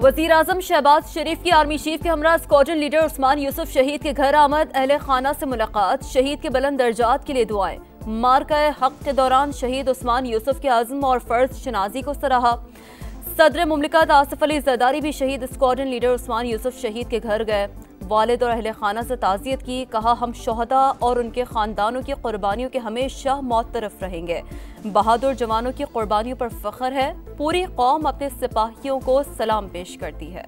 वज़ीर आज़म शहबाज शरीफ की army chief के हमरा स्क्वाड्रन लीडर उस्मान यूसुफ शहीद के घर आमद, अहले खाना से मुलाकात, शहीद के बुलंद दर्जात के लिए दुआएं। मार्का हक के दौरान शहीद उस्मान यूसुफ के आज़म और फर्ज शनाजी को सराहा। सदर मुमलिकत आसिफ अली जरदारी भी शहीद स्क्वाड्रन लीडर उस्मान यूसुफ शहीद के घर गए, वालिद और अहले खाना से ताज़ियत की। कहा, हम शोहदा और उनके ख़ानदानों की कुर्बानियों के हमेशा मौत तरफ रहेंगे। बहादुर जवानों की कुर्बानियों पर फ़ख्र है। पूरी कौम अपने सिपाहियों को सलाम पेश करती है।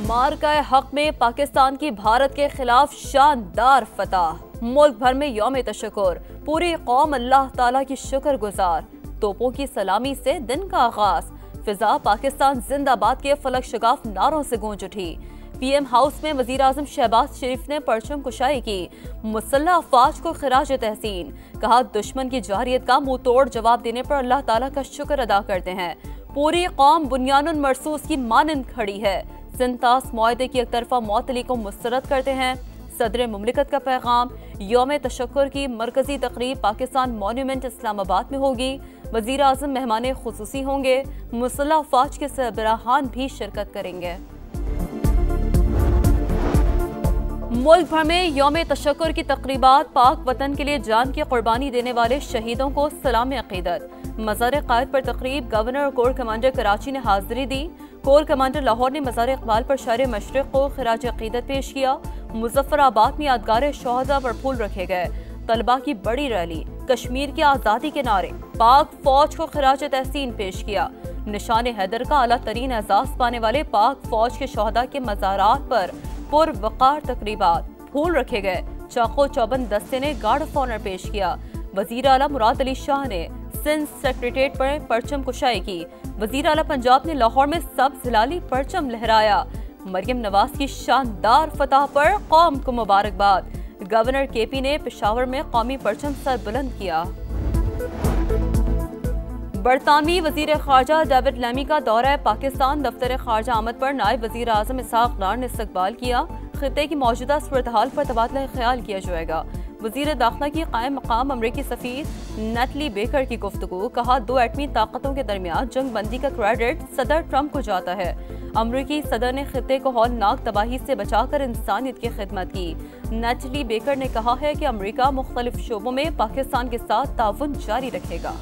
मार्का हक में पाकिस्तान की भारत के खिलाफ शानदार फतह। मुल्क भर में यौम तशक्कुर, पूरी कौम अल्लाह ताला की शुक्र गुजार। तोपों की सलामी से दिन का आगाज, फिजा पाकिस्तान जिंदाबाद के फलक शगाफ नारों से गूंज उठी। पीएम हाउस में वजीर आजम शहबाज शरीफ ने परचम कुशाई की, मुसल्लह अफवाज को खिराज तहसीन। कहा, दुश्मन की जारियत का मुंह तोड़ जवाब देने पर अल्लाह ताला का शुक्र अदा करते हैं। पूरी कौम बुनियानुन मरसूस की मानंद खड़ी है। सिंतास मुआहदे की एक तरफा मौतली को मुस्तरद करते हैं। सदर मुमलिकत का पैगाम, यौम तशक्कुर की मरकजी तकरीब पाकिस्तान मॉन्यूमेंट इस्लामाबाद में होगी। वजीर आज़म मेहमान खुसूसी होंगे। मुसल्लह अफवाज के सरबराहान भी शिरकत करेंगे। मुल्क भर में यौम तशक्कुर की तकरीबात, पाक वतन के लिए जान की कुर्बानी देने वाले शहीदों को सलाम अकीदत। मज़ार क़ायद पर तकरीब, गवर्नर और कोर कमांडर कराची ने हाजिरी दी। कोर कमांडर लाहौर ने मज़ार इक़बाल पर शायर मशरिक़ को खिराज अकीदत पेश किया। मुज़फ़्फ़राबाद में यादगार शोहदा पर फूल रखे गए। तलबा की बड़ी रैली, कश्मीर की आज़ादी के नारे, पाक फौज को खिराज तहसीन पेश किया। निशान हैदर का आला तरीन एजाज़ पाने वाले पाक फौज के शोहदा के मज़ारात पर पुरवक़ार तकरीबात, फूल रखे गए। चाको चौबंद दस्ते ने गार्ड ऑफ ऑनर पेश किया। वज़ीर आला मुराद अली शाह ने सिंध सेक्रेटेरिएट पर परचम कुशाई की। वज़ीर आला पंजाब ने लाहौर में सब्ज़ हिलाली परचम लहराया। मरियम नवाज की शानदार फतह पर कौम को मुबारकबाद। गवर्नर केपी ने पेशावर में कौमी परचम सर बुलंद किया। बरतानवी वजीर खारजा डेविड लैमी का दौरा पाकिस्तान, दफ्तर खारजा आमद पर नायब वजीर आज़म इसहाक डार ने इस्तकबाल किया। खित्ते की मौजूदा सूरत हाल पर तबादला ख्याल किया जाएगा। वजीर दाखिला की कायम मकाम अमरीकी सफीर नेटली बेकर की गुफ्तगू। कहा, दो एटमी ताकतों के दरमियान जंग बंदी का क्रेडिट सदर ट्रंप को जाता है। अमरीकी सदर ने खित्ते को हौलनाक तबाही से बचाकर इंसानियत की खिदमत की। नेटली बेकर ने कहा है कि अमरीका मुख्तलिफ शोबों में पाकिस्तान के साथ ताउन जारी रखेगा।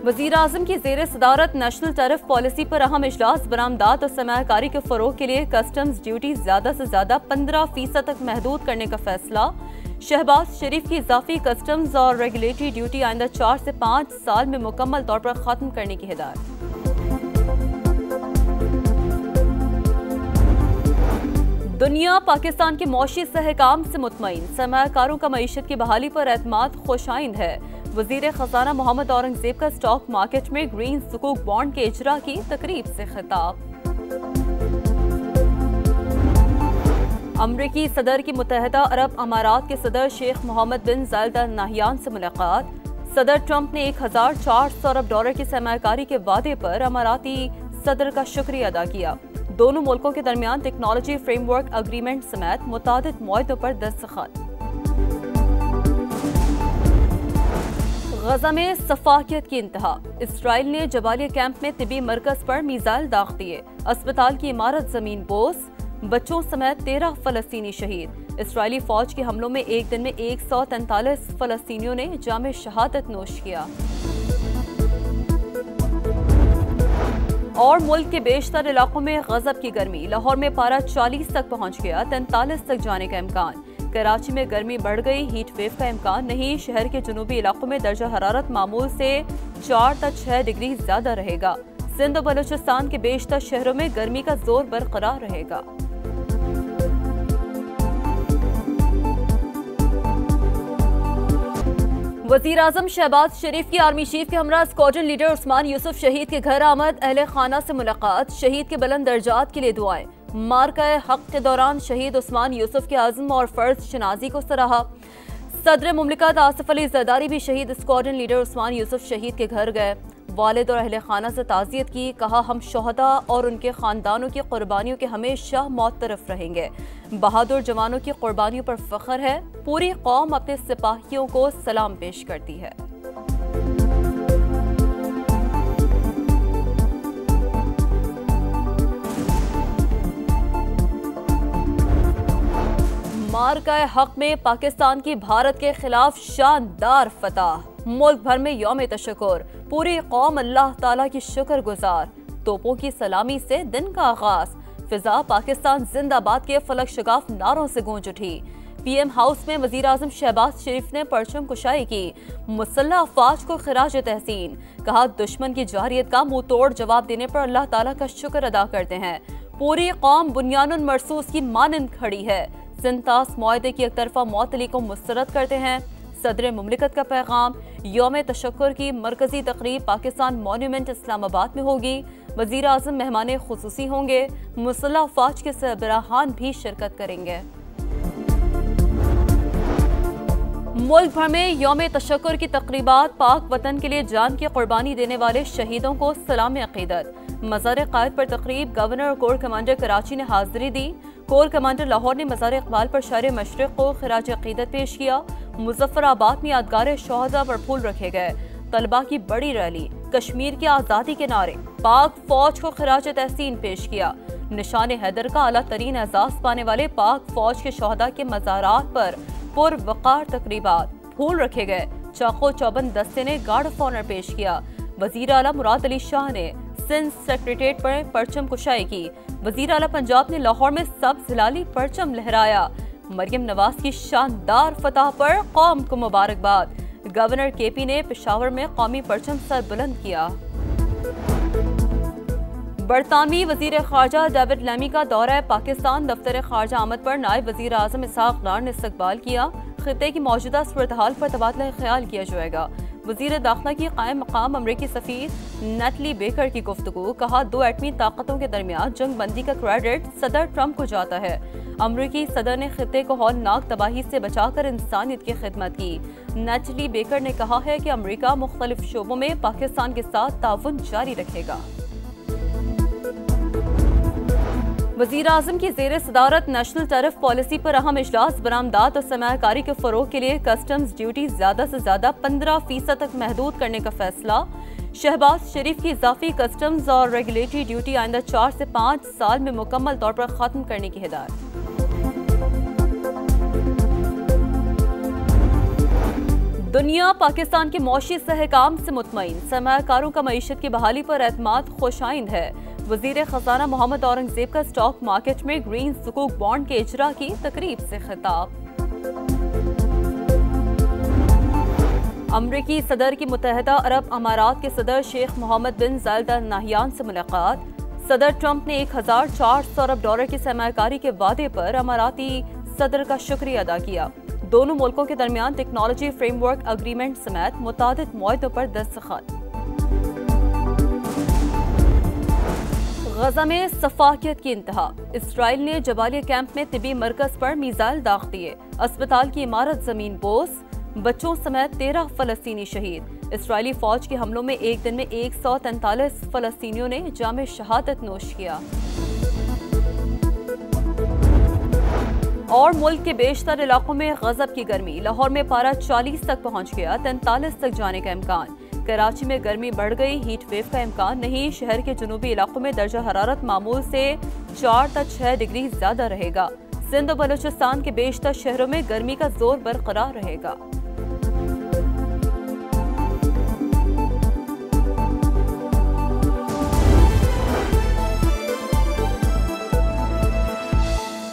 वज़ीर आज़म की ज़ेर सदारत नेशनल टैरिफ पॉलिसी पर अहम इजलास। बरामदात और सरमायाकारी के फ़रोग़ के लिए कस्टम्स ड्यूटी ज़्यादा से ज़्यादा 15% तक महदूद करने का फैसला। शहबाज शरीफ की इजाफी कस्टम्स और रेगुलेटरी ड्यूटी आइंदा 4 से 5 साल में मुकम्मल तौर पर ख़त्म करने की हिदायत। दुनिया पाकिस्तान के मौशी सहकाम से मुतमईन। सरमायाकारों का मईशत की बहाली पर एतमाद खुशाइंद है। वजीर खजाना मोहम्मद औरंगजेब का स्टॉक मार्केट में ग्रीन सुकूक बॉन्ड के इजरा की तकरीब से खिताब। अमरीकी सदर की मुत्तहिदा अरब अमारात के सदर शेख मोहम्मद बिन जायद अल नाहयान से मुलाकात। सदर ट्रंप ने $1400 अरब की सरमायाकारी के वादे पर अमाराती सदर का शुक्रिया अदा किया। दोनों मुल्कों के दरमियान टेक्नोलॉजी फ्रेमवर्क अग्रीमेंट समेत मुतादिद मुआहदों पर दस्तखत। गजा में सफाकियत की इंतहा। इसराइल ने जबालिया कैंप में तिबी मरकज पर मिसाइल दाग दिए। अस्पताल की इमारत जमीन बोस। बच्चों समेत 13 फलस्तीनी शहीद। इसराइली फौज के हमलों में एक दिन में 143 फलस्तीनियों ने जामे शहादत नोश किया। और मुल्क के बेशतर इलाकों में गजब की गर्मी। लाहौर में पारा 40 तक पहुंच गया, 43 तक जाने का इम्कान। कराची में गर्मी बढ़ गई, हीट वेव का इम्कान नहीं। शहर के जुनूबी इलाकों में दर्जा हरारत मामूल से 4 से 6 डिग्री ज्यादा रहेगा। सिंध और बलूचिस्तान के बेशतर शहरों में गर्मी का जोर बरकरार रहेगा। वज़ीर आज़म शहबाज शरीफ की आर्मी चीफ के हमरा स्क्वाड्रन लीडर उस्मान यूसुफ शहीद के घर आमद, अहले खाना से मुलाकात, शहीद के बुलंद दर्जात के लिए दुआएं। मार्का हक के दौरान शहीद उस्मान यूसुफ के आज़म और फर्ज शनाजी को सराहा। सदर मुमलिकत आसिफ अली जरदारी भी शहीद स्क्वाड्रन लीडर उस्मान यूसुफ शहीद के घर गए। वालिद और अहले खाना से ताज़ियत की, कहा हम शोहदा और उनके ख़ानदानों की कुर्बानियों के हमेशा मौतरफ रहेंगे। बहादुर जवानों की कुर्बानियों पर फ़ख्र है, पूरी कौम अपने सिपाहियों को सलाम पेश करती है। मार्का हक में पाकिस्तान की भारत के खिलाफ शानदार फतह। मुल्क भर में यौम तशक्कुर, पूरी कौम अल्लाह ताला की शुक्रगुजार। तोपों की सलामी से दिन का आगाज, फिजा पाकिस्तान जिंदाबाद के फलक शगाफ नारों से गूंज उठी। पीएम हाउस में वजीर आजम शहबाज शरीफ ने परचम कुशाई की, मुसल्लह अफवाज को खिराज तहसीन। कहा दुश्मन की जारियत का मुंह तोड़ जवाब देने पर अल्लाह ताला का शुक्र अदा करते हैं। पूरी कौम बुनियानुन मरसूस की मानंद खड़ी है। सिंतास मुआहदे की एक तरफा मौतली को मुस्तरद करते हैं। सदर मुमलिकत का पैगाम, यौम तशक्कुर की मरकजी तकरीब पाकिस्तान मॉन्यूमेंट इस्लामाबाद में होगी। वजीर आजम मेहमान खुसूसी होंगे। मुसल्लह अफवाज के सरबराहान भी शिरकत करेंगे। मुल्क भर में यौम तशक्कुर की तकरीबात, पाक वतन के लिए जान की कुर्बानी देने वाले शहीदों को सलाम अकीदत। मज़ार क़ायद पर तकरीब गवर्नर और कोर कमांडर कराची ने हाजिरी दी। कोर कमांडर लाहौर ने मज़ार इकबाल पर शायर मशरिक़ को खिराज अकीदत पेश किया। मुज़फ़्फ़राबाद में यादगार शोहदा पर फूल रखे गए। तलबा की बड़ी रैली, कश्मीर की आज़ादी के नारे, पाक फौज को खिराज तहसीन पेश किया। निशान हैदर का आला तरीन एजाज़ पाने वाले पाक फौज के शोहदा के मज़ारात पर पुरवक़ार तकरीबात, फूल रखे गए। चाको चौबंद दस्ते ने गार्ड ऑफ ऑनर पेश किया। वज़ीर आला मुराद अली शाह ने सिंध सेक्रेटेरिएट पर परचम कुशाई की। वज़ीर आला पंजाब ने लाहौर में सब्ज़ हिलाली परचम लहराया। मरियम नवाज की शानदार फतह पर कौम को मुबारकबाद। गवर्नर केपी ने पेशावर में कौमी परचम सर बुलंद किया। बरतानवी वजीर खारजा डेविड लैमी का दौरा पाकिस्तान दफ्तर खारजा आमद पर नायब वजीर आजम इसहाक डार ने इस्तकबाल किया। खित्ते की मौजूदा सूरत हाल पर तबादला ख्याल किया जाएगा। वजीर दाखिला की कायम मकाम अमरीकी सफीर नेटली बेकर की गुफ्तगू, कहा दो एटमी ताकतों के दरमियान जंग बंदी का क्रेडिट सदर ट्रंप को जाता है। अमरीकी सदर ने खित्ते को हौलनाक तबाही से बचाकर इंसानियत की खिदमत की। नेटली बेकर ने कहा है कि अमरीका मुख्तलिफ शोबों में पाकिस्तान के साथ ताउन जारी रखेगा। वज़ीर आज़म की ज़ेर सदारत नेशनल टैरिफ पॉलिसी पर अहम इजलास, बरामदात और सरमायाकारी के फ़रोग़ के लिए कस्टम्स ड्यूटी ज़्यादा से ज़्यादा 15% तक महदूद करने का फैसला। शहबाज शरीफ की इजाफी कस्टम्स और रेगुलेटरी ड्यूटी आइंदा 4 से 5 साल में मुकम्मल तौर पर ख़त्म करने की हिदायत। दुनिया पाकिस्तान के मौशी सहकाम से मुतमईन, सरमायाकारों का मईशत की बहाली पर एतमाद खुशाइंद है। वजीर खजाना मोहम्मद औरंगजेब का स्टॉक मार्केट में ग्रीन सुकूक बॉन्ड के इजरा की तकरीब से खिताब। अमरीकी सदर की मुत्तहिदा अरब अमारात के सदर शेख मोहम्मद बिन जायद अल नाहयान से मुलाकात। सदर ट्रंप ने $1400 अरब की सरमायाकारी के वादे पर अमाराती सदर का शुक्रिया अदा किया। दोनों मुल्कों के दरमियान टेक्नोलॉजी फ्रेमवर्क अग्रीमेंट समेत मुतादिद मुआहदों पर दस्तखत। गजा में सफाकियत की इंतहा, इसराइल ने जबालिया कैंप में तिबी मरकज पर मिसाइल दाग दिए। अस्पताल की इमारत जमीन बोस, बच्चों समेत 13 फलस्तीनी शहीद। इसराइली फौज के हमलों में एक दिन में 143 फलस्तीनियों ने जामे शहादत नोश किया। और मुल्क के बेशतर इलाकों में गजब की गर्मी, लाहौर में पारा 40 तक पहुंच गया, 43 तक जाने का इम्कान। कराची में गर्मी बढ़ गई, हीट वेव का इम्कान नहीं। शहर के जुनूबी इलाकों में दर्जा हरारत मामूल से 4 से 6 डिग्री ज्यादा रहेगा। सिंध और बलूचिस्तान के बेशतर शहरों में गर्मी का जोर बरकरार रहेगा।